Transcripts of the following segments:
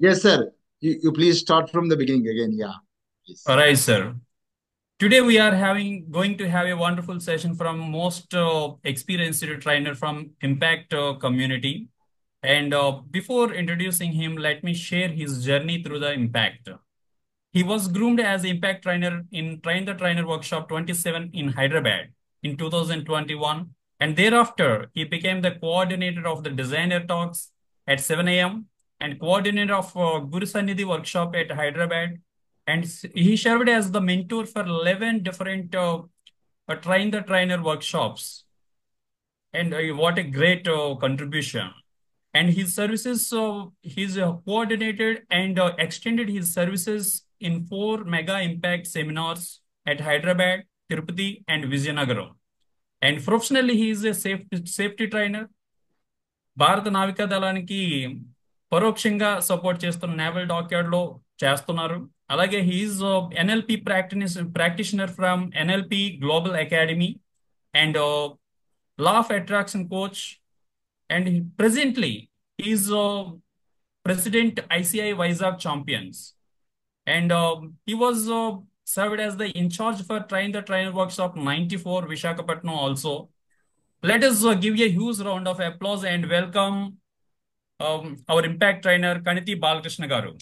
Yes, sir. You please start from the beginning again. Yeah, All please. right, sir. Today we are going to have a wonderful session from most experienced trainer from Impact community. And before introducing him, let me share his journey through the Impact. He was groomed as Impact trainer in Train the Trainer Workshop 27 in Hyderabad in 2021, and thereafter he became the coordinator of the Designer Talks at 7 a.m. and coordinator of Guru Sannidhi Workshop at Hyderabad, and he served as the mentor for 11 different Train the Trainer workshops. And what a great contribution! And his services, he's coordinated and extended his services in four mega impact seminars at Hyderabad, Tirupati, and Vizianagaram. And professionally, he is a safety trainer. భారత నావికా దళానికి పరోక్షంగా support చేస్తున్న naval dockyard లో చేస్తున్నారు. అలాగే he is NLP practitioner from NLP global academy and law of attraction coach. And presently he is president ICI Vizag Champions, and he was served as the in charge for Train the Trainer Workshop 94 Vishakhapatnam also. Let us give a huge round of applause and welcome our impact trainer Kaniti Balakrishna Garu.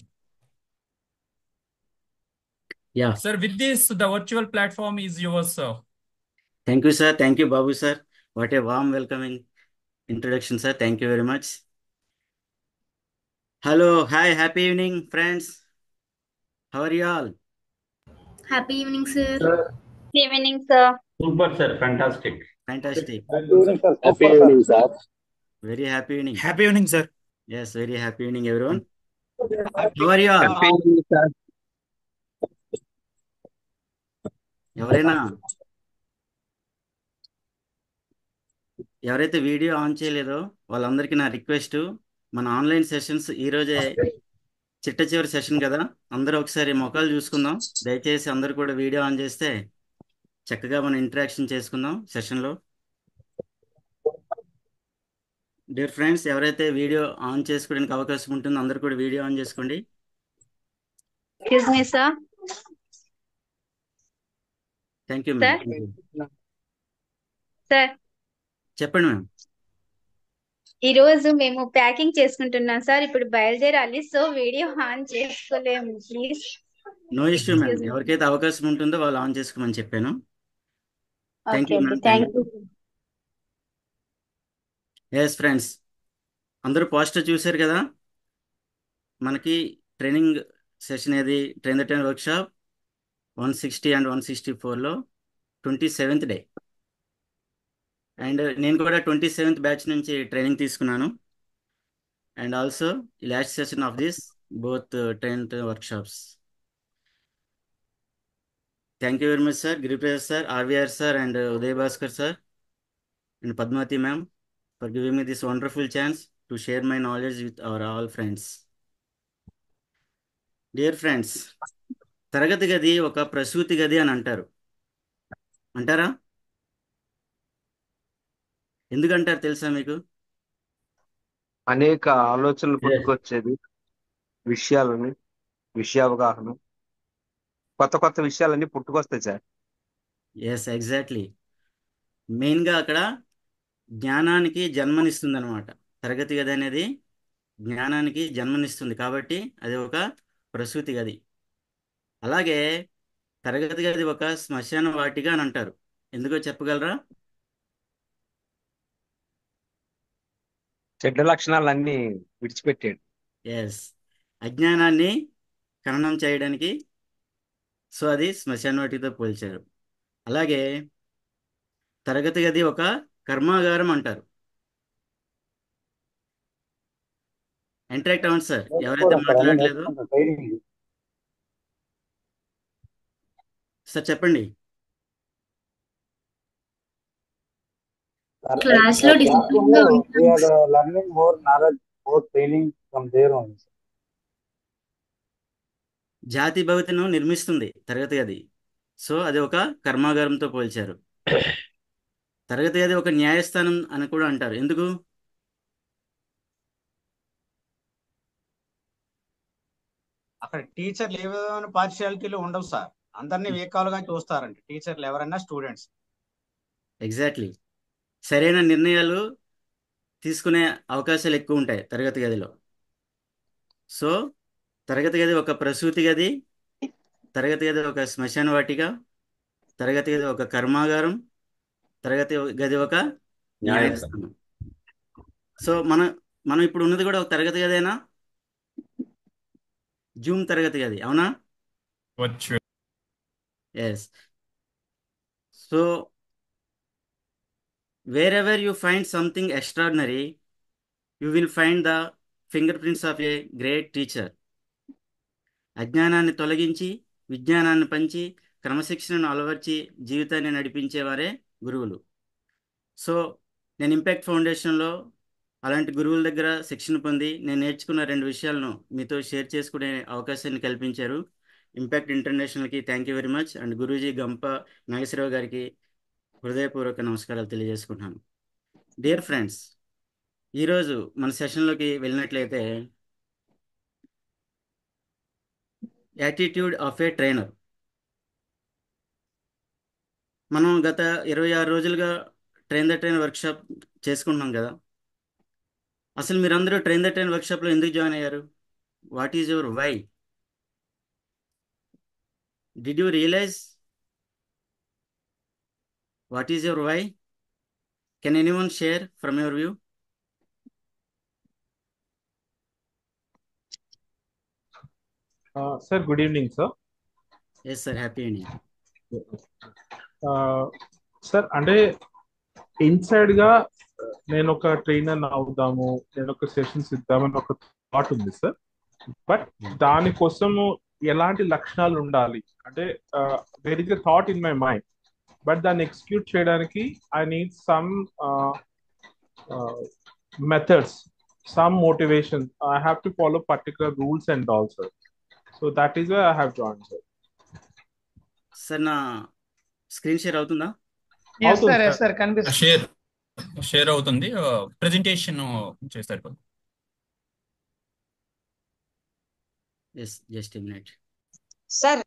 Yeah. Sir, with this the virtual platform is yours, sir. Thank you, sir. Thank you, Babu, sir. What a warm welcoming introduction, sir. Thank you very much. Hello. Hi. Happy evening, friends. How are you all? Happy evening, sir. Sir, Evening, sir. super, sir. Fantastic. Fantastic. Happy evening, sir. Happy Super, sir. evening, sir. Very happy evening. Happy evening, sir. Yes, very happy evening, everyone. Happy How are you all? Happy evening, sir. ఎవరైనా ఎవరైతే video on చేయలేదో వాళ్ళందరికీ నా request, మన online sessions ఈరోజే చిట్ట చివరి session కదా, అందరూ ఒకసారి ముఖాలు చూసుకుందాం. దయచేసి అందరూ కూడా వీడియో ఆన్ చేస్తే చక్కగా మనం ఇంటరాక్షన్ చేసుకుందాం సెషన్లో. డియర్ ఫ్రెండ్స్, ఎవరైతే వీడియో ఆన్ చేసుకోవడానికి అవకాశం ఉంటుందో అందరూ కూడా వీడియో ఆన్ చేసుకోండి. Excuse me, sir. Thank you Sir. Ma'am. Sir, చెప్పండి మ్యామ్. ఈ రోజు మేము ప్యాకింగ్ చేసుకుంటున్నాం సార్. ఇప్పుడు బయలుదేరాలి, సో వీడియో ఆన్ చేసుకోలేము, ప్లీజ్. No issue ma'am. ఎవరికైతే అవకాశం ఉంటుందో వాళ్ళు ఆన్ చేసుకోమని చెప్పాను. థ్యాంక్ ఓకే యూ అండి, ma'am. Thank you. Yes friends, అందరూ పోస్టర్ చూశారు కదా. మనకి ట్రైనింగ్ సెషన్ ఏది, train the train workshop 160 and 164లో 27th డే. అండ్ నేను కూడా 27th బ్యాచ్ నుంచి ట్రైనింగ్ తీసుకున్నాను. And also last session of this both train workshops. Thank you very much sir, Giriprasad sir, RVR sir, and Uday Bhaskar sir, and Padmavathi ma'am for giving me this wonderful chance to share my knowledge with our all friends. Dear friends, తరగతి గది ఒక ప్రసూతి గది అని అంటారు. అంటారా? ఎందుకంటారు తెలుసా మీకు? అనేక ఆలోచనలు పుట్టుకొచ్చేది, విషయాలని, విషయావగాహన, కొత్త కొత్త విషయాలన్నీ పుట్టుకొస్తాయి సార్. Yes, exactly. మెయిన్గా అక్కడ జ్ఞానానికి జన్మనిస్తుంది అనమాట. తరగతి గది అనేది జ్ఞానానికి జన్మనిస్తుంది కాబట్టి అది ఒక ప్రసూతి గది. అలాగే తరగతి గది ఒక శ్మశాన వాటిక అని అంటారు. ఎందుకో చెప్పగలరా? చెడ్డ లక్షణాలన్నీ విడిచిపెట్టాడు. ఎస్, అజ్ఞానాన్ని ఖననం చేయడానికి. సో అది శ్మశాన వాటికతో పోల్చారు. అలాగే తరగతి గది ఒక కర్మాగారం అంటారు. ఇంటరాక్ట్ అవ్వండి సార్, ఎవరైతే మాట్లాడలేదు. సార్ చెప్పండి. Class లో discipline గా We ఉంటాం. are learning more knowledge, more training from there only. జాతి భవితను నిర్మిస్తుంది తరగతి గది. సో అది ఒక కర్మాగారంతో పోల్చారు. తరగతి గది ఒక న్యాయస్థానం అని కూడా అంటారు. ఎందుకు? అక్కడ టీచర్లు ఏ విధమైన పార్షియాలిటీలు ఉండవు సార్. అందరినీ ఈక్వల్గా చూస్తారండి టీచర్లు ఎవరైనా స్టూడెంట్స్. ఎగ్జాక్ట్లీ. సరైన నిర్ణయాలు తీసుకునే అవకాశాలు ఎక్కువ ఉంటాయి తరగతి గదిలో. సో తరగతి గది ఒక ప్రసూతి గది, తరగతి గది ఒక శ్మశాన వాటిక, తరగతి గది ఒక కర్మాగారం, తరగతి గది ఒక న్యాయస్థానం. సో మనం ఇప్పుడు ఉన్నది కూడా ఒక తరగతి గదేనా? జూమ్ తరగతి గది, అవునా? వచ్చు. Yes. So wherever you find something extraordinary, you will find the fingerprints of a great teacher. అజ్ఞానాన్ని తొలగించి విజ్ఞానాన్ని పంచి క్రమశిక్షణను అలవర్చి జీవితాన్ని నడిపించేవారే గురువులు. సో నేను ఇంపాక్ట్ ఫౌండేషన్లో అలాంటి గురువుల దగ్గర శిక్షణ పొంది నేను నేర్చుకున్న 2 విషయాలను మీతో షేర్ చేసుకునే అవకాశాన్ని కల్పించారు. ఇంపాక్ట్ ఇంటర్నేషనల్కి thank you very much. And Guruji Gampa Nageswararao గారికి హృదయపూర్వక నమస్కారాలు తెలియజేసుకుంటున్నాను. డియర్ ఫ్రెండ్స్, ఈరోజు మన సెషన్లోకి వెళ్ళినట్లయితే యాటిట్యూడ్ ఆఫ్ ఏ ట్రైనర్. మనం గత 26 రోజులుగా ట్రైన్ ద ట్రైన్ వర్క్షాప్ చేసుకుంటున్నాం కదా. అసలు మీరందరూ ట్రైన్ ద ట్రైన్ వర్క్షాప్లో ఎందుకు జాయిన్ అయ్యారు? What is your why? Did you realise what is your why? Can anyone share from your view? Sir, good evening, sir. Yes sir, happy evening. Sir అంటే inside గా నేను ఒక trainer అవుదాము, నేను ఒక sessions ఇద్దామని ఒక థాట్ ఉంది సార్. బట్ దానికోసము ఎలాంటి లక్షణాలు ఉండాలి అంటే there is a thought in my mind, but దాన్ని ఎగ్జిక్యూట్ చేయడానికి I need some methods, some motivation. I have to follow particular rules and all, sir. So that is why I have joined, sir. Sir నా screen share అవుతుందా? Yes sir, yes sir, కనిపిస్తుంది. Share అవుతుంది. Presentation చేస్తారు. Yes, just a minute sir.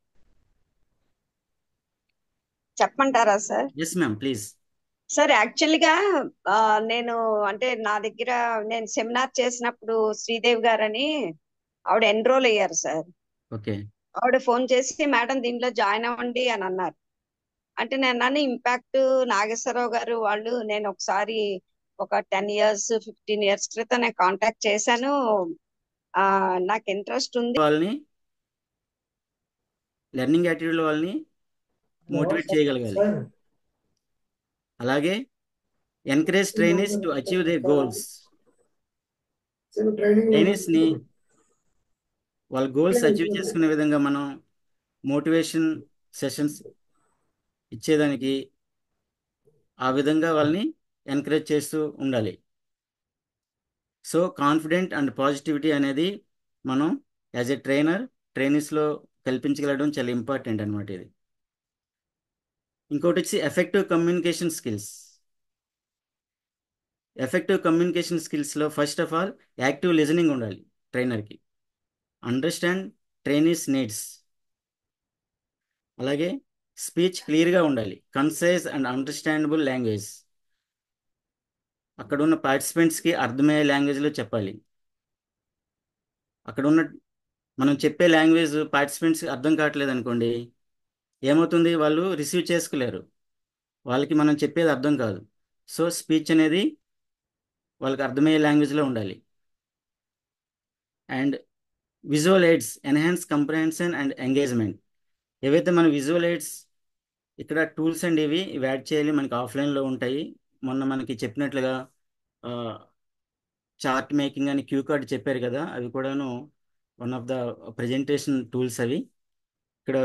చెప్పమంటారా sir? Yes ma'am, please. Sir యాక్చువల్గా నేను అంటే నా దగ్గర నేను సెమినార్ చేసినప్పుడు శ్రీదేవి గారని ఆవిడ ఎన్రోల్ అయ్యారు సార్. ఓకే. ఆవిడ ఫోన్ చేసి మేడం దీంట్లో జాయిన్ అవ్వండి అని అన్నారు. అంటే నేను అన్నాను ఇంపాక్ట్ నాగేశ్వరరావు గారు వాళ్ళు నేను ఒకసారి ఒక 10 years 15 years క్రితం నేను కాంటాక్ట్ చేశాను, నాకు ఇంట్రెస్ట్ ఉంది. వాళ్ళని లెర్నింగ్ యాటిట్యూడ్ వాళ్ళని మోటివేట్ చేయగలగాలి. అలాగే encourage trainees to achieve there goals. Trainees ని వాళ్ళ గోల్స్ అచీవ్ చేసుకునే విధంగా మనం మోటివేషన్ సెషన్స్ ఇచ్చేదానికి ఆ విధంగా వాళ్ళని ఎంకరేజ్ చేస్తూ ఉండాలి. సో కాన్ఫిడెంట్ అండ్ పాజిటివిటీ అనేది మనం యాజ్ ఎ ట్రైనర్ ట్రైనీస్లో కల్పించగలడం చాలా ఇంపార్టెంట్ అనమాట. ఇది ఇంకోటి వచ్చి effective communication skills. Effective communication స్కిల్స్లో first of all active listening ఉండాలి ట్రైనర్కి. Understand trainees needs. అలాగే స్పీచ్ క్లియర్గా ఉండాలి, కన్సైజ్ అండ్ అండర్స్టాండబుల్ లాంగ్వేజ్. అక్కడ ఉన్న పార్టిసిపెంట్స్కి అర్థమయ్యే లాంగ్వేజ్లో చెప్పాలి. అక్కడ ఉన్న మనం చెప్పే లాంగ్వేజ్ పార్టిసిపెంట్స్కి అర్థం కావట్లేదు అనుకోండి, ఏమవుతుంది, వాళ్ళు రిసీవ్ చేసుకోలేరు, వాళ్ళకి మనం చెప్పేది అర్థం కాదు. సో స్పీచ్ అనేది వాళ్ళకి అర్థమయ్యే లాంగ్వేజ్లో ఉండాలి. And visual AIDS enhance comprehension and engagement. ఏవైతే మన విజువల్ ఎయిడ్స్ ఇక్కడ టూల్స్ అండ్ ఇవి యాడ్ చేయాలి, మనకి ఆఫ్లైన్లో ఉంటాయి. మొన్న మనకి చెప్పినట్లుగా చార్ట్ మేకింగ్ అని క్యూ కార్డ్ చెప్పారు కదా, అవి కూడాను one of the presentation tools అవి. ఇక్కడ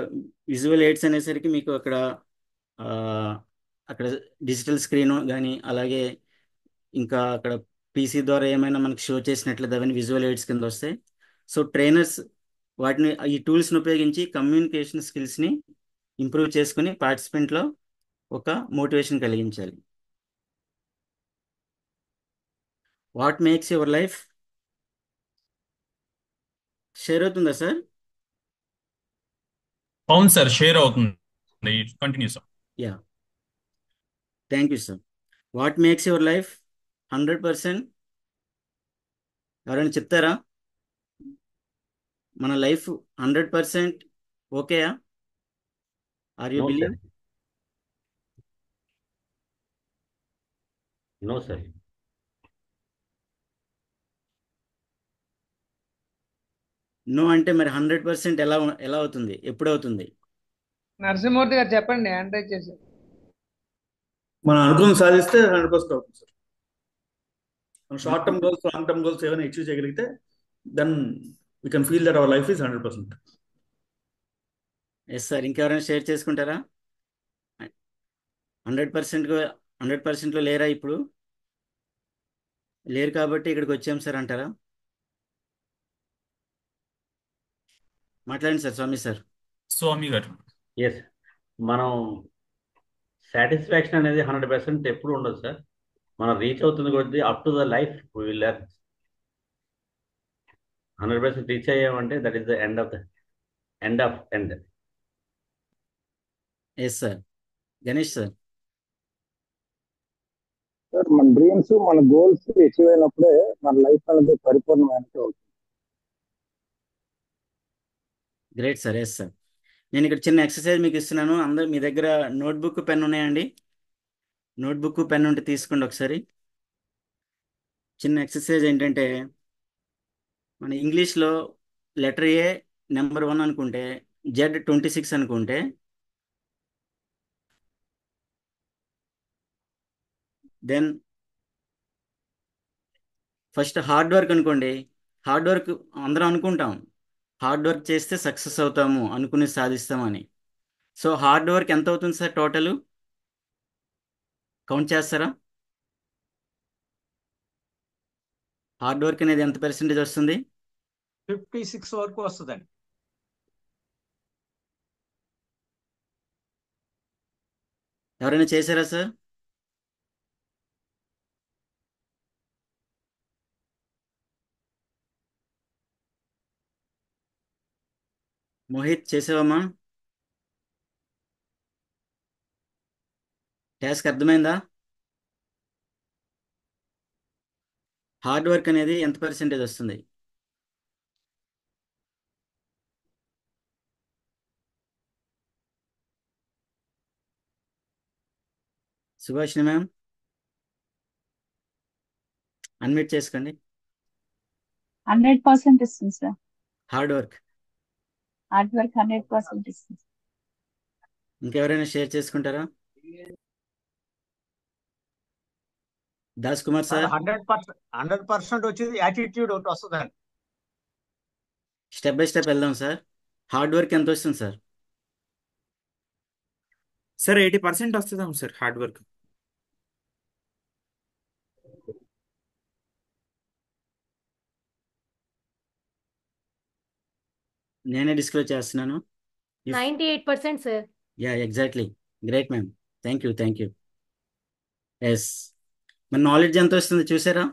విజువల్ ఎయిడ్స్ అనేసరికి మీకు అక్కడ డిజిటల్ స్క్రీన్ కానీ అలాగే ఇంకా అక్కడ పీసీ ద్వారా ఏమైనా మనకి షో చేసినట్లయితే అవన్నీ విజువల్ ఎయిడ్స్ కింద వస్తాయి. సో ట్రైనర్స్ వాటిని ఈ టూల్స్ని ఉపయోగించి కమ్యూనికేషన్ స్కిల్స్ని ఇంప్రూవ్ చేసుకుని పార్టిసిపెంట్లో ఒక మోటివేషన్ కలిగించాలి. What makes your life share అవుతుందా సార్? అవును సార్, షేర్ అవుతుంది. Continue sir. Yeah, thank you sir. What makes your life 100%? ఎవరైనా చెప్తారా? మన లైఫ్ 100% ఓకేయా? Are you No, sir. Believe? No, sir. No అంటే మరి 100% ఎలా అవుతుంది, ఎప్పుడు అవుతుంది? నరసింహమూర్తి గారు చెప్పండి, హ్యాండ్ రైజ్ చేసి. మనం అనుకుని సాధిస్తే 100% అవుతుంది సార్. మన short term goals, long term goals ఏమైనా అచీవ్ చేయగలిగితే then we can feel that our life is 100%. Yes sir. ఇంకెవరైనా షేర్ చేసుకుంటారా? 100%లో లేరా ఇప్పుడు? లేరు కాబట్టి ఇక్కడికి వచ్చాం సార్ అంటారా? మాట్లాడండి సార్, స్వామి సార్. స్వామి గారు. ఎస్, మనం సాటిస్ఫాక్షన్ అనేది 100% ఎప్పుడు ఉండదు సార్. మనం రీచ్ అవుతుంది కొద్దీ up to the life will learn. 100% reach అయ్యామంటే that is the end of end. Yes sir. Ganesh sir. Sir మన డ్రీమ్స్, మన గోల్స్ అచీవ్ అయినప్పుడే మన లైఫ్ అనేది పరిపూర్ణమైనట్టు అవుతుంది. Great sir. Yes sir. నేను ఇక్కడ చిన్న ఎక్సర్సైజ్ మీకు ఇస్తున్నాను. అందరు మీ దగ్గర నోట్బుక్ పెన్ ఉన్నాయండి? నోట్బుక్ పెన్ ఉంటే తీసుకోండి ఒకసారి. చిన్న ఎక్సర్సైజ్ ఏంటంటే, మన ఇంగ్లీష్లో లెటర్ ఏ నెంబర్ 1 అనుకుంటే, జెడ్ 26 అనుకుంటే, దెన్ ఫస్ట్ హార్డ్ వర్క్ అనుకోండి. హార్డ్ వర్క్ అందరం అనుకుంటాం, హార్డ్ వర్క్ చేస్తే సక్సెస్ అవుతాము, అనుకుని సాధిస్తామని. సో హార్డ్ వర్క్ ఎంత అవుతుంది సార్ టోటల్? కౌంట్ చేస్తారా? హార్డ్ వర్క్ అనేది ఎంత పర్సెంటేజ్ వస్తుంది? 56 వరకు వస్తుందండి. ఎవరైనా చేశారా సార్? మోహిత్ చేసావమ్మా? టాస్క్ అర్థమైందా? హార్డ్ వర్క్ అనేది ఎంత పర్సెంటేజ్ వస్తుంది? సుభాషిణి మ్యామ్, అన్మ్యూట్ చేసుకోండి. 100% ఇస్తుంది సార్. హార్డ్ వర్క్ 100% ఇస్తుంది. ఇంకెవరైనా షేర్ చేసుకుంటారా? దాస్ కుమార్ సార్. 100% వచ్చేది యాటిట్యూడ్ ఒకటి వస్తుందండి. స్టెప్ బై స్టెప్ వెళ్దాం సార్. హార్డ్ వర్క్ ఎంత వస్తుంది సార్? సార్ 80% వస్తుందాం సార్ హార్డ్ వర్క్. నేనే డిస్క్లోజ్ చేస్తున్నాను. 98% sir. Yeah, exactly. Great ma'am, thank you. Yes, మన నాలెడ్జ్ ఎంత వస్తుంది చూసారా?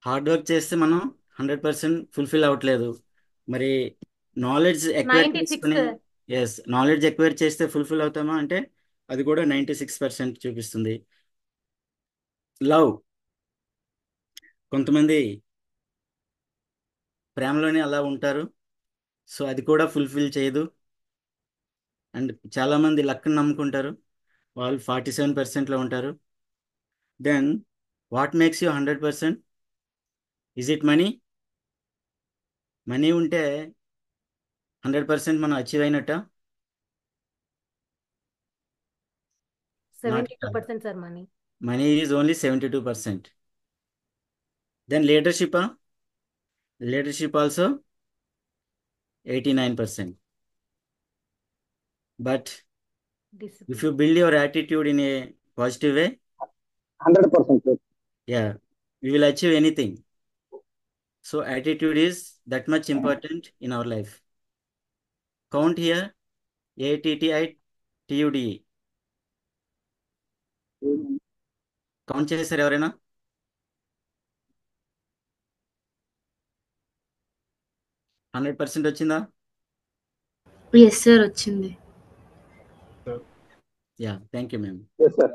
హార్డ్ వర్క్ చేస్తే మనం 100% ఫుల్ఫిల్ అవ్వట్లేదు. మరి నాలెడ్జ్ ఎక్వైర్ 96 చేసుకుని, సార్. ఎస్, నాలెడ్జ్ ఎక్వైర్ చేస్తే ఫుల్ఫిల్ అవుతామా అంటే అది కూడా 96% చూపిస్తుంది. లవ్, కొంతమంది ప్రేమలోనే అలా ఉంటారు, సో అది కూడా ఫుల్ఫిల్ చేయదు. అండ్ చాలామంది లక్ని నమ్ముకుంటారు, వాళ్ళు 47%లో ఉంటారు. Then what makes you 100%? Is it money? Money ఉంటే 100% మనం అచీవ్ అయినట్ట? 72% sir money. Money is only 72%. Then leadership also 89%. But if you build your attitude in a positive way, 100%. yeah, we will achieve anything. So attitude is that much important in our life. Count here, ATTITUDE. Count చేశారు ఎవరైనా? Hundred percent వచ్చిందా? Yes sir వచ్చింది. Yeah thank you ma'am. Yes sir.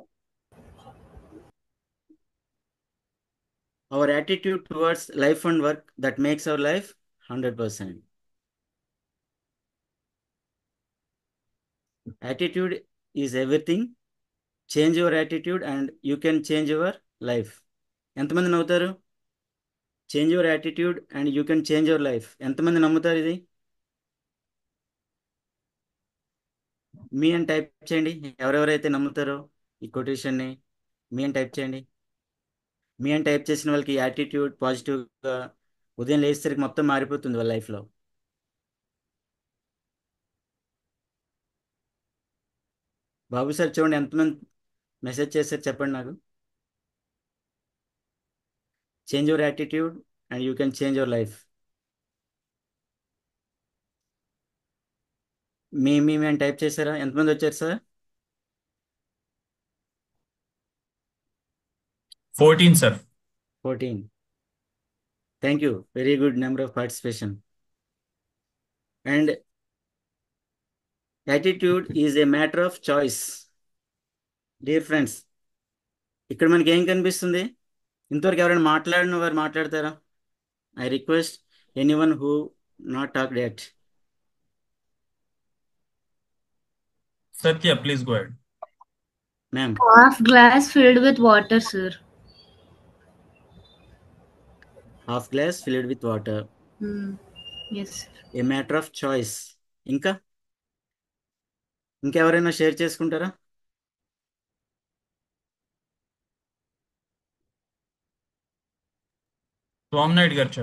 Our attitude towards life and work that makes our life 100%. Attitude is everything. Change your attitude and you can change your life. ఎంతమంది నమ్ముతారు? Change your attitude and you can change your life. ఎంతమంది నమ్ముతారు ఇది? మీ అని type చేయండి. ఎవరెవరైతే నమ్ముతారో ఈ కొటేషన్ని మీ అని టైప్ చేయండి. మీ అని టైప్ చేసిన వాళ్ళకి యాటిట్యూడ్ పాజిటివ్గా ఉదయం లేచేసరికి మొత్తం మారిపోతుంది వాళ్ళ లైఫ్లో. బాబు సార్ చూడండి ఎంతమంది మెసేజ్ చేశారు చెప్పండి నాకు. Change your attitude and you can change your life. మీ అని టైప్ చేశారా? ఎంతమంది వచ్చారు sir? 14 sir. 14. Thank you. Very good number of participation. And attitude is a matter of choice. Dear friends, ఇక్కడ మనకి ఏం కనిపిస్తుంది? ఇంతవరకు ఎవరైనా మాట్లాడిన వారు మాట్లాడతారా? I request anyone who not talked yet. Satya, please go ahead. Ma'am. Half glass filled with water, sir. Half glass filled with water. Yes. A matter of choice. ఇంకెవరైనా షేర్ చేసుకుంటారా? Swamnaid Garcha.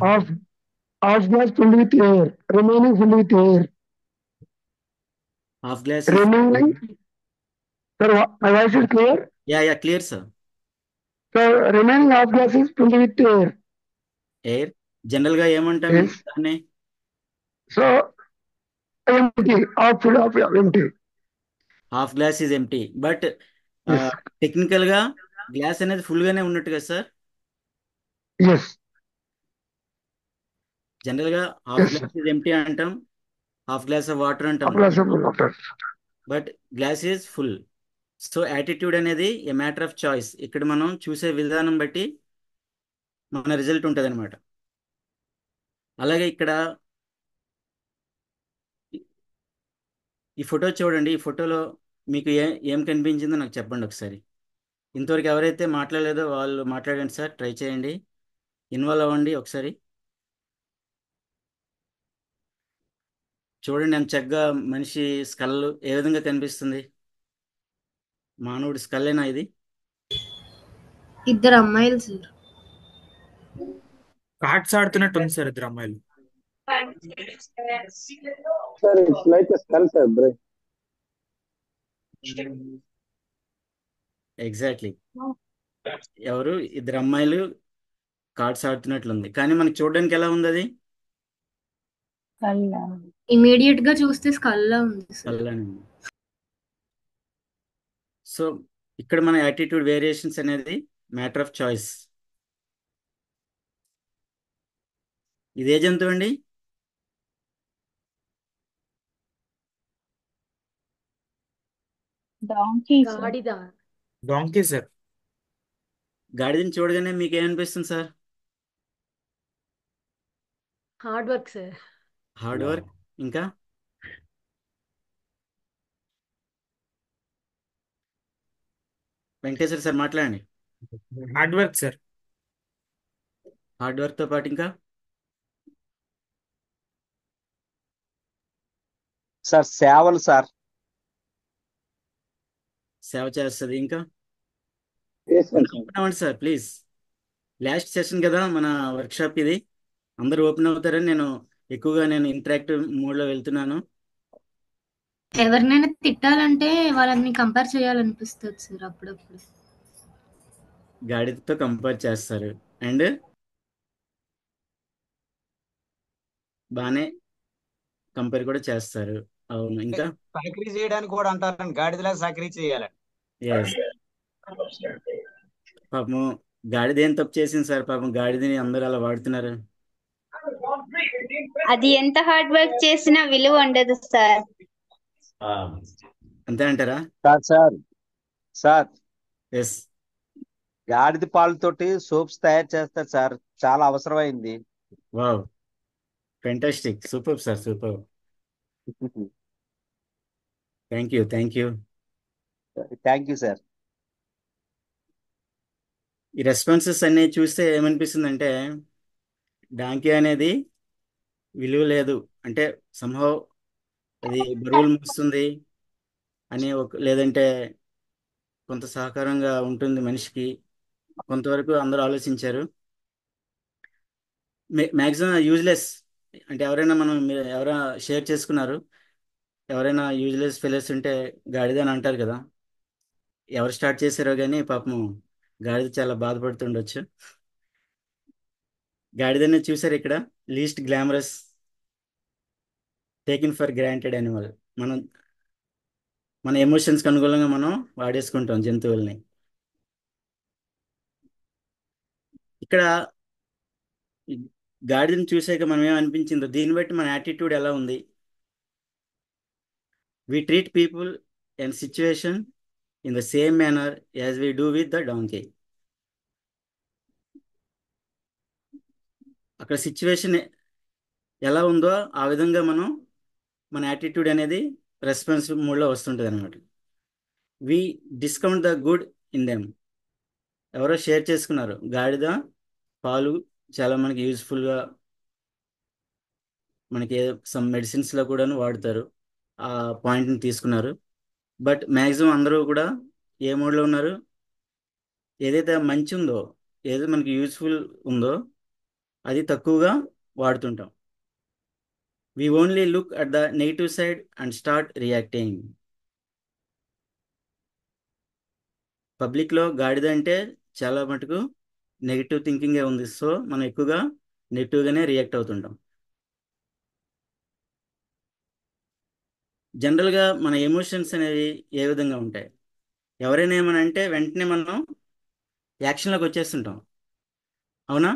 Half glass filled with air, remaining filled with air. Half glass remaining. Sir, my voice is clear? Yeah, clear sir. So remaining half glass is filled with air. Air. General గా ఏమంటాం? Yes. So empty, half filled, half empty. Half glass is empty. But technical గా glass అనేది full గానే ఉన్నట్టు కదా sir? Yes. General గా half glass is empty అంటాం, half glass of water అంటాం. But glass is full. So attitude అనేది ఏ matter of choice. ఇక్కడ మనం చూసే విధానం బట్టి మన రిజల్ట్ ఉంటుంది అనమాట. అలాగే ఇక్కడ ఈ ఫోటో చూడండి. ఈ ఫోటోలో మీకు ఏం కనిపించిందో నాకు చెప్పండి ఒకసారి. ఇంతవరకు ఎవరైతే మాట్లాడలేదో వాళ్ళు మాట్లాడండి సార్. ట్రై చేయండి, ఇన్వాల్వ్ అవ్వండి ఒకసారి. చూడండి ఎంత చక్కగా మనిషి స్కల్ ఏ విధంగా కనిపిస్తుంది. మానవుడి స్కల్లేనా ఇది? ఇద్దరు అమ్మాయిలు సార్. కార్డ్స్ ఆడుతున్నట్టు ఉంది సార్ ఇద్దరు అమ్మాయిలు. Sir, it's like a skull, sir, bro. Exactly. ఎవరు? ఇద్దరు అమ్మాయిలు కార్డ్స్ ఆడుతున్నట్లుంది. కానీ మనకి చూడడానికి ఎలా ఉంది అది? ఇమీడియట్ గా చూస్తే స్కల్లా ఉంది సార్. స్కల్లానే ఉంది. సో ఇక్కడ మన యాటిట్యూడ్ వేరియేషన్స్ అనేది మ్యాటర్ ఆఫ్ చాయిస్. ఇదే జంతువు అండి? Donkey sir. గాడిదని చూడగానే మీకు ఏమనిపిస్తుంది sir? Hard work sir. Hard work. ఇంకా వెంకటేశ్వర సార్ మాట్లాడండి. Hard work sir. Hard work తో పాటు ఇంకా సార్ సేవలు సార్. సేవ చేస్తుంది. ఇంకా Yes, sir. ఓపెన్ అవ్వండి సార్ ప్లీజ్. లాస్ట్ సెషన్ కదా మన వర్క్షాప్ ఇది. అందరూ ఓపెన్ అవుతారని నేను ఎక్కువగా ఇంటరాక్టివ్ మోడ్లో వెళ్తున్నాను. ఎవరినైనా తిట్టాలంటే వాళ్ళని కంపేర్ చేయాలనిపిస్తుంది సార్ అప్పుడప్పుడు. గాడిదతో కంపేర్ చేస్తారు అండ్ బాగానే కంపేర్ కూడా చేస్తారు. అవును. ఇంకా సాక్రీ చేయడానికి కూడా అంటారండి, గాడిదలా సాక్రీ చేయాలని. ఎస్. పాపం గాడిద ఏం తప్పు చేసింది సార్? పాపం గాడిదని అందరూ అలా వాడుతున్నారు. అది ఎంత హార్డ్ వర్క్ చేసినా విలువ ఉండదు సార్. అంతే అంటారా? Sir sir yes. గాడిద పాలతోటి సోప్స్ తయారు చేస్తారు సార్, చాలా అవసరమైంది. Wow, fantastic, super sir, super. Thank you, thank you. Thank you sir. ఈ రెస్పాన్సెస్ అన్ని చూస్తే ఏమనిపిస్తుందంటే డాంకీ అనేది విలువ లేదు, అంటే సంహవ్ అది బరువులు మోస్తుంది అని లేదంటే కొంత సహకారంగా ఉంటుంది మనిషికి, కొంతవరకు అందరూ ఆలోచించారు. మ్యాక్సిమం యూజ్లెస్ అంటే ఎవరైనా షేర్ చేసుకున్నారు, ఎవరైనా యూజ్లెస్ ఫెలోస్ ఉంటే గాడిద అని అంటారు కదా. ఎవరు స్టార్ట్ చేశారో కానీ పాపం గాడిద చాలా బాధపడుతుండొచ్చు. గాడిదని చూసారు ఇక్కడ, least glamorous, taken for granted animal. మనం మన ఎమోషన్స్కి అనుకూలంగా మనం వాడేసుకుంటాం జంతువుల్ని. ఇక్కడ ఈ గాడిదని చూసాక మనం ఏమనిపించిందో దీన్ని బట్టి మన యాటిట్యూడ్ ఎలా ఉంది. We treat people and situation in the same manner as we do with the donkey. అక్కడ సిచ్యువేషన్ ఎలా ఉందో ఆ విధంగా మన యాటిట్యూడ్ అనేది రెస్పాన్సివ్ మోడ్లో వస్తుంటుంది అనమాట. We discount the good in them. ఎవరో షేర్ చేసుకున్నారు, గాడిద పాలు చాలా మనకి యూజ్ఫుల్గా, మనకి సమ్ మెడిసిన్స్లో కూడాను వాడతారు, ఆ పాయింట్ని తీసుకున్నారు. బట్ మ్యాక్సిమం అందరూ కూడా ఏ మోడ్లో ఉన్నారు, ఏదైతే మంచి ఉందో, ఏదైతే మనకి యూజ్ఫుల్ ఉందో అది తక్కువగా వాడుతుంటాం. We only look at the negative side and start reacting. పబ్లిక్లో గాడిద అంటే చాలా మటుకు నెగిటివ్ థింకింగే ఉంది, సో మనం ఎక్కువగా నెగిటివ్గానే రియాక్ట్ అవుతుంటాం. జనరల్గా మన ఎమోషన్స్ అనేవి ఏ విధంగా ఉంటాయి, ఎవరైనా ఏమని అంటే వెంటనే మనం యాక్షన్లోకి వచ్చేస్తుంటాం, అవునా?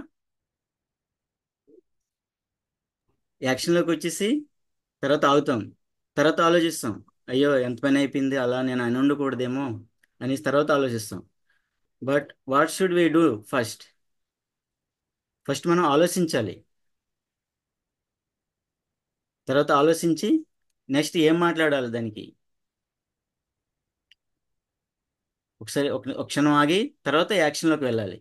యాక్షన్లోకి వచ్చేసి తర్వాత ఆగుతాం, తర్వాత ఆలోచిస్తాం, అయ్యో ఎంత పని అయిపోయింది, అలా నేను అని ఉండకూడదేమో అని తర్వాత ఆలోచిస్తాం. But what should we do first మనం ఆలోచించాలి. తర్వాత ఆలోచించి నెక్స్ట్ ఏం మాట్లాడాలి దానికి ఒకసారి ఒక క్షణం ఆగి తర్వాత యాక్షన్లోకి వెళ్ళాలి.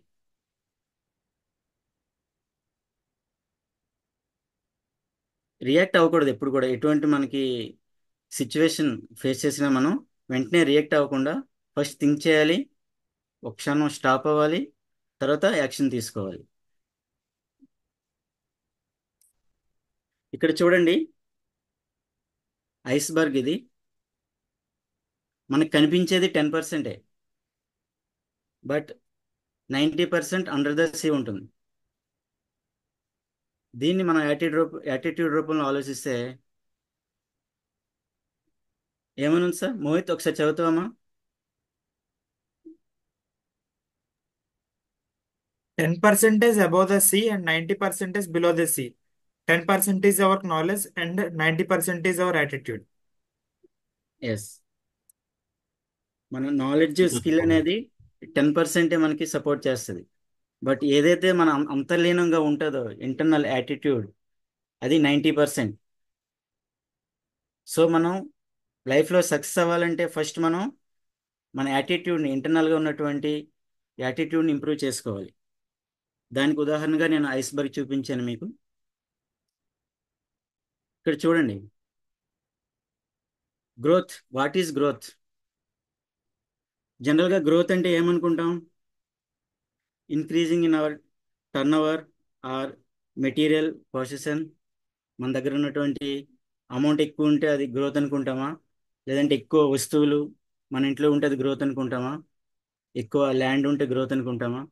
రియాక్ట్ అవ్వకూడదు ఎప్పుడు కూడా. ఎటువంటి మనకి సిచ్యువేషన్ ఫేస్ చేసినా మనం వెంటనే రియాక్ట్ అవ్వకుండా ఫస్ట్ థింక్ చేయాలి, ఒక క్షణం స్టాప్ అవ్వాలి, తర్వాత యాక్షన్ తీసుకోవాలి. ఇక్కడ చూడండి, ఐస్బర్గ్ ఇది. మనకు కనిపించేది 10%, బట్ 90% అండర్ ద సీ ఉంటుంది. దీన్ని మనం యాటిట్యూడ్ రూపంలో ఆలోచిస్తే ఏమనుంది సార్? మోహిత్ ఒకసారి చదువుతావమ్మా. 10% is above the sea and 90% is below the sea. 10% is our knowledge and 90% is our attitude. Yes, మన నాలెడ్జ్ స్కిల్ అనేది 10% మనకి సపోర్ట్ చేస్తుంది, బట్ ఏదైతే మన అంతర్లీనంగా ఉంటుందో ఇంటర్నల్ యాటిట్యూడ్ అది 90%. సో మనం లైఫ్లో సక్సెస్ అవ్వాలంటే ఫస్ట్ మనం మన యాటిట్యూడ్ని, ఇంటర్నల్గా ఉన్నటువంటి యాటిట్యూడ్ని ఇంప్రూవ్ చేసుకోవాలి. దానికి ఉదాహరణగా నేను ఐస్బర్గ్ చూపించాను మీకు. ఇక్కడ చూడండి, గ్రోత్. What is growth? జనరల్గా గ్రోత్ అంటే ఏమనుకుంటాం? Increasing in our turn over are material position. మన దగ్గర ఉన్నటువంటి అమౌంట్ ఎక్కువ ఉంటే అది గ్రోత్ అనుకుంటామా? లేదంటే ఎక్కువ వస్తువులు మన ఇంట్లో ఉంటే అది గ్రోత్ అనుకుంటామా? ఎక్కువ ల్యాండ్ ఉంటే గ్రోత్ అనుకుంటామా?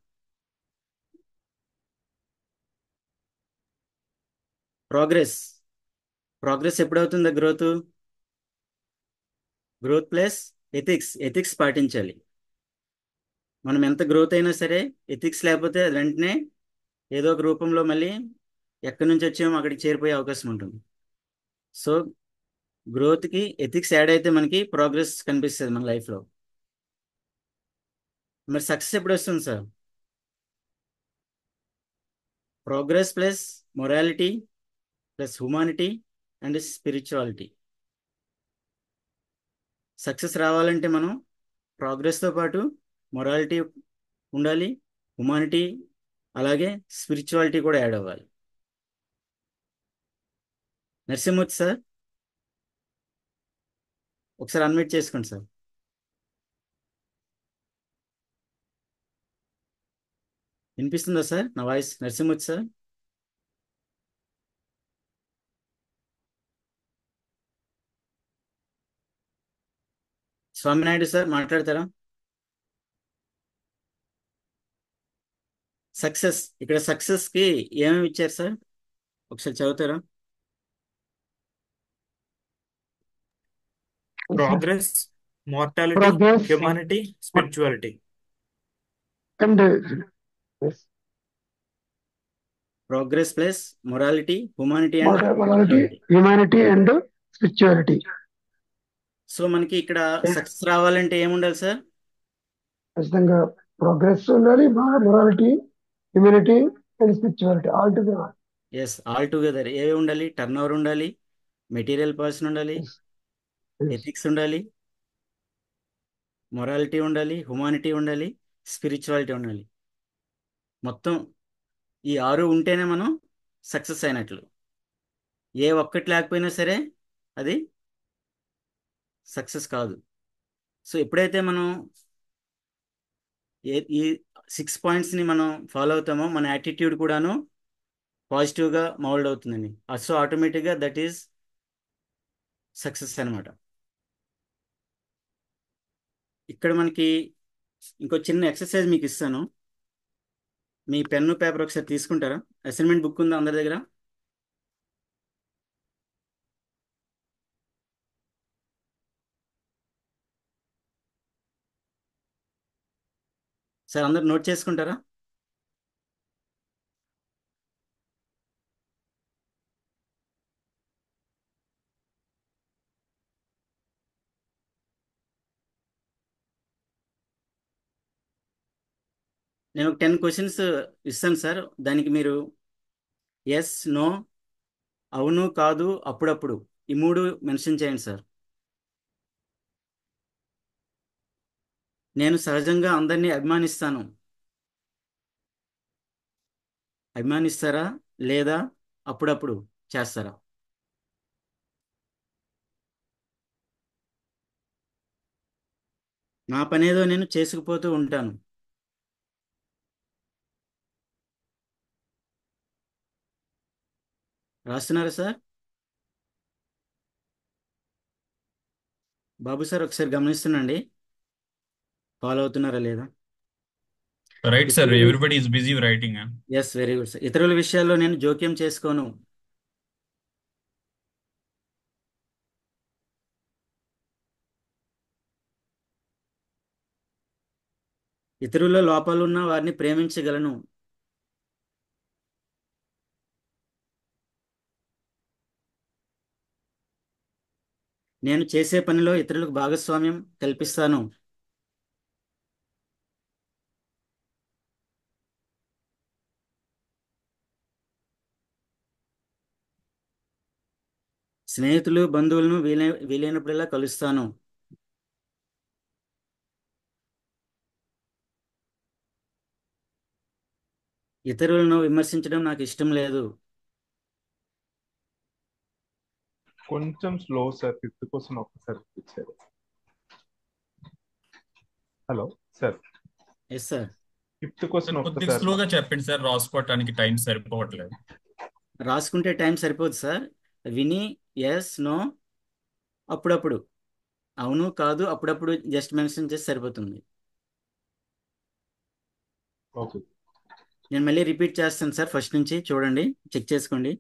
ప్రోగ్రెస్ ఎప్పుడవుతుందా? గ్రోత్ ప్లస్ ఎథిక్స్ పాటించాలి. మనం ఎంత గ్రోత్ అయినా సరే ఎథిక్స్ లేకపోతే వెంటనే ఏదో ఒక రూపంలో మళ్ళీ ఎక్కడి నుంచి వచ్చామో అక్కడికి చేరిపోయే అవకాశం ఉంటుంది. సో గ్రోత్కి ఎథిక్స్ యాడ్ అయితే మనకి ప్రోగ్రెస్ కనిపిస్తుంది మన లైఫ్లో. మరి సక్సెస్ ఎప్పుడు వస్తుంది sir? Progress plus morality plus humanity and spirituality. Success రావాలంటే మనం ప్రోగ్రెస్తో పాటు మొరాలిటీ ఉండాలి, హ్యుమానిటీ అలాగే స్పిరిచువాలిటీ కూడా యాడ్ అవ్వాలి. నరసింహమూర్తి సార్ ఒకసారి అన్మ్యూట్ చేసుకోండి సార్. వినిపిస్తుందా సార్ నా voice? Narasimhamurthy sir. Swaminaidu sir మాట్లాడతారా? సక్సెస్, ఇక్కడ సక్సెస్కి ఏమేమి ఇచ్చారు సార్ ఒకసారి చదువుతారా? Progress, mortality, Progress humanity, spirituality. and yes, progress plus morality, humanity and morality, spirituality. humanity, and spirituality. So మనకి ఇక్కడ సక్సెస్ రావాలంటే ఏముండాలి సార్? ఖచ్చితంగా ప్రోగ్రెస్ ఉండాలి, morality, humanity and spirituality all together. Yes, all together ఏవి ఉండాలి? టర్న్ ఓవర్ ఉండాలి, material person ఉండాలి, ఎథిక్స్ ఉండాలి, మొరాలిటీ ఉండాలి, హ్యుమానిటీ ఉండాలి, స్పిరిచువాలిటీ ఉండాలి. మొత్తం ఈ 6 ఉంటేనే మనం సక్సెస్ అయినట్లు. ఏ ఒక్కటి లేకపోయినా సరే అది సక్సెస్ కాదు. సో ఎప్పుడైతే మనం ఈ 6 పాయింట్స్ని మనం ఫాలో అవుతామో మన యాటిట్యూడ్ కూడాను పాజిటివ్గా మౌల్డ్ అవుతుందండి. సో ఆటోమేటిక్గా దట్ ఈస్ సక్సెస్ అనమాట. ఇక్కడ మనకి ఇంకో చిన్న ఎక్సర్సైజ్ మీకు ఇస్తాను. మీ పెన్ను పేపర్ ఒకసారి తీసుకుంటారా? అసైన్మెంట్ బుక్ ఉందా అందరి దగ్గర? సార్ అందరు నోట్ చేసుకుంటారా? నేను ఒక 10 క్వశ్చన్స్ ఇస్తాను సార్. దానికి మీరు ఎస్, నో, అవును, కాదు, అప్పుడప్పుడు ఈ 3 మెన్షన్ చేయండి సార్. నేను సహజంగా అందరినీ అభిమానిస్తాను. అభిమానిస్తారా లేదా అప్పుడప్పుడు చేస్తారా? నా పనేదో నేను చేసుకుపోతూ ఉంటాను. రాస్తున్నారా సార్? బాబు సార్ ఒకసారి గమనిస్తున్నాండి, ఫాలో అవుతున్నారా లేదా? Right, sir. Everybody is busy writing. Yes, very good sir. ఇతరుల విషయాల్లో నేను జోక్యం చేసుకోను. ఇతరుల లోపాలున్న వారిని ప్రేమించగలను. నేను చేసే పనిలో ఇతరులకు భాగస్వామ్యం కల్పిస్తాను. స్నేహితులు, బంధువులను వీలైనప్పుడల్లా కలుస్తాను. ఇతరులను విమర్శించడం నాకు ఇష్టం లేదు. కొంచెం స్లో సార్, 5th క్వశ్చన్ ఒక్కసారి ఇచ్చారు. Hello sir. Yes sir. 5th question కొద్దిగా ఒక్కసారి స్లోగా చెప్పండి సార్, రాసుకోవటానికి టైం సరిపోవట్లేదు. రాసుకుంటే టైం సరిపోదు సార్. విని ఎస్, నో, అప్పుడప్పుడు అవును, కాదు, అప్పుడప్పుడు జస్ట్ మెన్షన్ చేసి సరిపోతుంది. ఓకే. నేను మళ్ళీ రిపీట్ చేస్తాను సార్, ఫస్ట్ నుంచి చూడండి, చెక్ చేసుకోండి.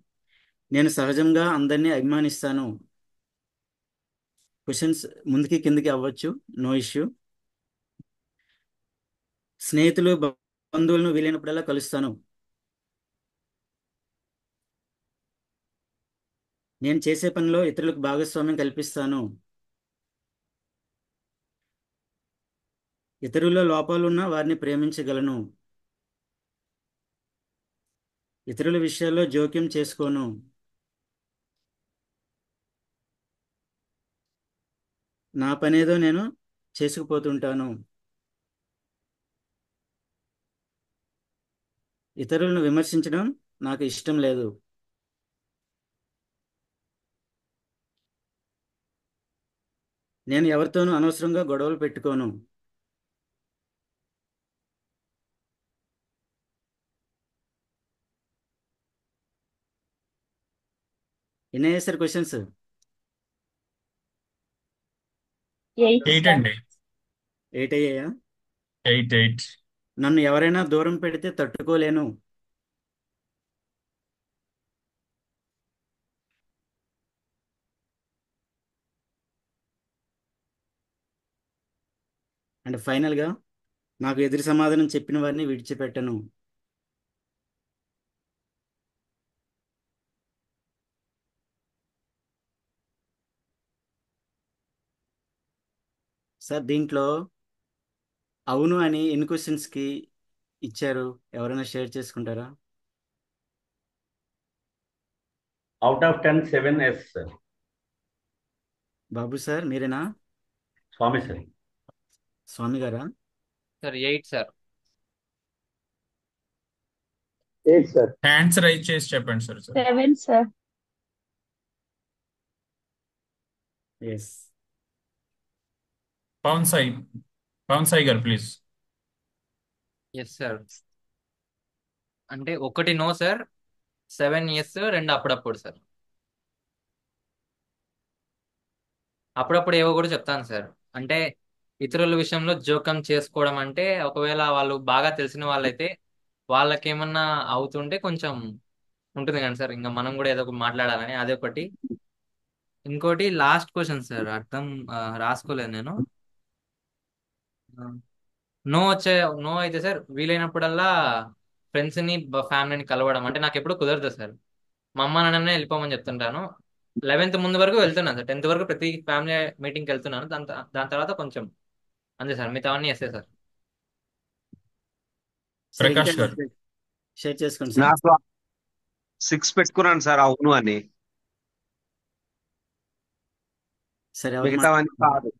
నేను సహజంగా అందరినీ అభిమానిస్తాను. క్వశ్చన్స్ ముందుకి కిందకి అవ్వచ్చు, నో ఇష్యూ. స్నేహితులు, బంధువులను వీలైనప్పుడల్లా కలుస్తాను. నేను చేసే పనిలో ఇతరులకు భాగస్వామ్యం కల్పిస్తాను. ఇతరుల లోపాలున్నా వారిని ప్రేమించగలను. ఇతరుల విషయాల్లో జోక్యం చేసుకోను. నా పనేదో నేను చేసుకుపోతుంటాను. ఇతరులను విమర్శించడం నాకు ఇష్టం లేదు. నేను ఎవరితోనూ అనవసరంగా గొడవలు పెట్టుకోను. ఎన్ని అయ్యాయి సార్ క్వశ్చన్స్? 8 అండి. 8 అయ్యాయా? 8. నన్ను ఎవరైనా దూరం పెడితే తట్టుకోలేను. అండ్ ఫైనల్గా నాకు ఎదురు సమాధానం చెప్పిన వారిని విడిచిపెట్టను. సార్ దీంట్లో అవును అని ఎన్ని క్వశ్చన్స్కి ఇచ్చారు? ఎవరైనా షేర్ చేసుకుంటారా? Out of 10, 7 yes sir. Babu sir మీరేనా? స్వామి సార్. స్వామి గారా? Sir 8 sir. 8 sir. Hands raise చేసి చెప్పండి sir. 7 sir. Yes. Pavan Sai గారు ప్లీజ్. Yes sir. అంటే 1 నో సార్, 7 ఎస్, 2 అప్పుడప్పుడు సార్. అప్పుడప్పుడు ఏవో కూడా చెప్తాను సార్. అంటే ఇతరుల విషయంలో జోక్యం చేసుకోవడం అంటే ఒకవేళ వాళ్ళు బాగా తెలిసిన వాళ్ళైతే వాళ్ళకేమన్నా అవుతుంటే కొంచెం ఉంటుంది కానీ సార్, ఇంకా మనం కూడా ఏదో ఒకటి మాట్లాడాలని అదొకటి. ఇంకోటి లాస్ట్ క్వశ్చన్ సార్, రాసుకోలేదు నేను. నో అయితే సార్ వీలైనప్పుడల్లా ఫ్రెండ్స్ని ఫ్యామిలీని కలవడం అంటే నాకు ఎప్పుడు కుదరదు సార్. మా అమ్మ నాన్ననే వెళ్ళిపోమని చెప్తుంటాను. 11th ముందు వరకు వెళ్తున్నాను సార్. 10th వరకు ప్రతి ఫ్యామిలీ మీటింగ్కి వెళ్తున్నాను. దాని తర్వాత కొంచెం అంతే సార్, మిగతా అన్నీ వేస్తే సార్. సార్ ఇంకా ప్రకాష్ గారు. షేర్ చేసుకోండి సార్. నాకు 6 పెట్టుకున్నాను సార్ అవును అని. సరే ఎవరు మిగతావన్నీ కాదు.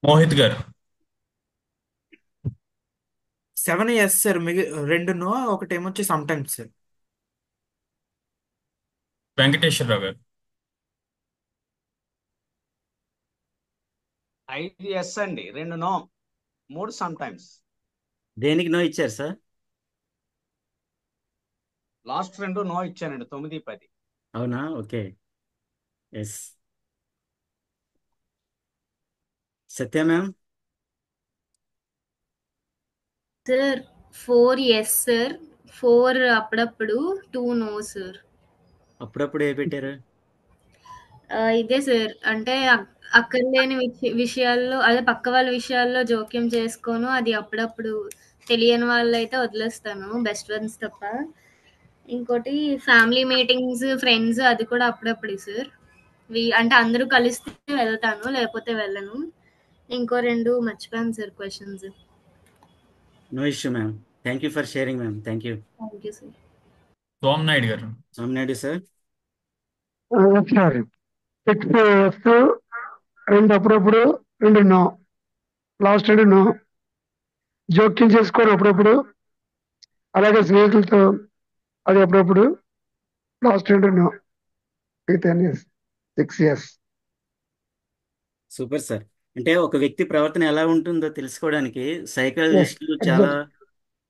మోహిత్ గారు. 7 ఎస్ సార్, 2 నో, ఒకటేమొచ్చి సమ్ టైమ్స్ సార్. వెంకటేశ్వరరావు గారు. 5 ఎస్ అండి, 2 నో, 3 సమ్ టైమ్స్. దేనికి నో ఇచ్చారు సార్? లాస్ట్ 2 నో ఇచ్చానండి, 9, 10. అవునా? Okay. Yes. Satya ma'am? Sir 4 yes sir, 4 అప్పుడప్పుడు, 2 నో సార్. అప్పుడప్పుడు ఏ పెట్టారు? ఇదే సార్, అంటే అక్కర్లేని విషయాల్లో, అదే పక్క వాళ్ళ విషయాల్లో జోక్యం చేసుకోను. అది అప్పుడప్పుడు తెలియని వాళ్ళైతే వదిలేస్తాను, బెస్ట్ ఫ్రెండ్స్ తప్ప. ఇంకోటి ఫ్యామిలీ మీటింగ్స్, ఫ్రెండ్స్, అది కూడా అప్పుడప్పుడు సార్. అంటే అందరూ కలిస్తే వెళ్తాను, లేకపోతే వెళ్ళను. ఇంకో 2 మర్చిపోయాను sir questions. No issue ma'am. Thank you for sharing ma'am. Thank you. Thank you sir. Somanaidu గారు. సోమనాయుడు సార్. సార్ 6 ఎస్, 2 అప్పుడప్పుడు, 2 నో. Last 2 no. జోక్యం చేసుకోరు అప్పుడప్పుడు, అలాగే స్నేహితులతో అది అప్పుడప్పుడు. Last 2 no. 6 yes. Super sir. అంటే ఒక వ్యక్తి ప్రవర్తన ఎలా ఉంటుందో తెలుసుకోవడానికి సైకాలజిస్టులు చాలా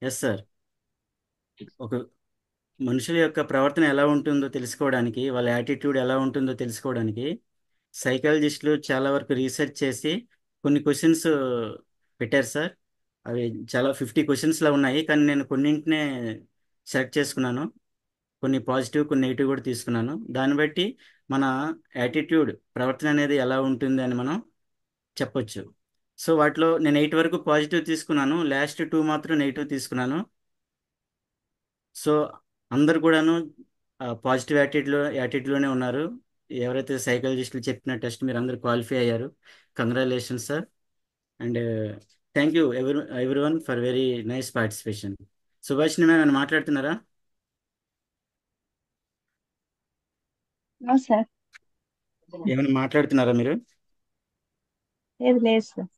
ఎస్ సార్. ఒక మనుషుల యొక్క ప్రవర్తన ఎలా ఉంటుందో తెలుసుకోవడానికి, వాళ్ళ యాటిట్యూడ్ ఎలా ఉంటుందో తెలుసుకోవడానికి సైకాలజిస్టులు చాలా వరకు రీసెర్చ్ చేసి కొన్ని క్వశ్చన్స్ పెట్టారు సార్. అవి చాలా 50 క్వశ్చన్స్లో ఉన్నాయి, కానీ నేను కొన్నింటినే సెలెక్ట్ చేసుకున్నాను. కొన్ని పాజిటివ్, కొన్ని నెగిటివ్ కూడా తీసుకున్నాను. దాన్ని బట్టి మన యాటిట్యూడ్, ప్రవర్తన అనేది ఎలా ఉంటుంది అని మనం చెప్పొచ్చు. సో వాటిలో నేను 8 వరకు పాజిటివ్ తీసుకున్నాను, లాస్ట్ 2 మాత్రం నెగిటివ్ తీసుకున్నాను. సో అందరు కూడాను పాజిటివ్ యాటిట్యూడ్లోనే ఉన్నారు. ఎవరైతే సైకాలజిస్టులు చెప్పిన టెస్ట్ మీరు అందరూ క్వాలిఫై అయ్యారు. Congratulations sir. And thank you every one for very nice participation. Subhashini ma'am ఏమైనా మాట్లాడుతున్నారా? సార్ ఏమైనా మాట్లాడుతున్నారా మీరు? లేదు లేదు సార్.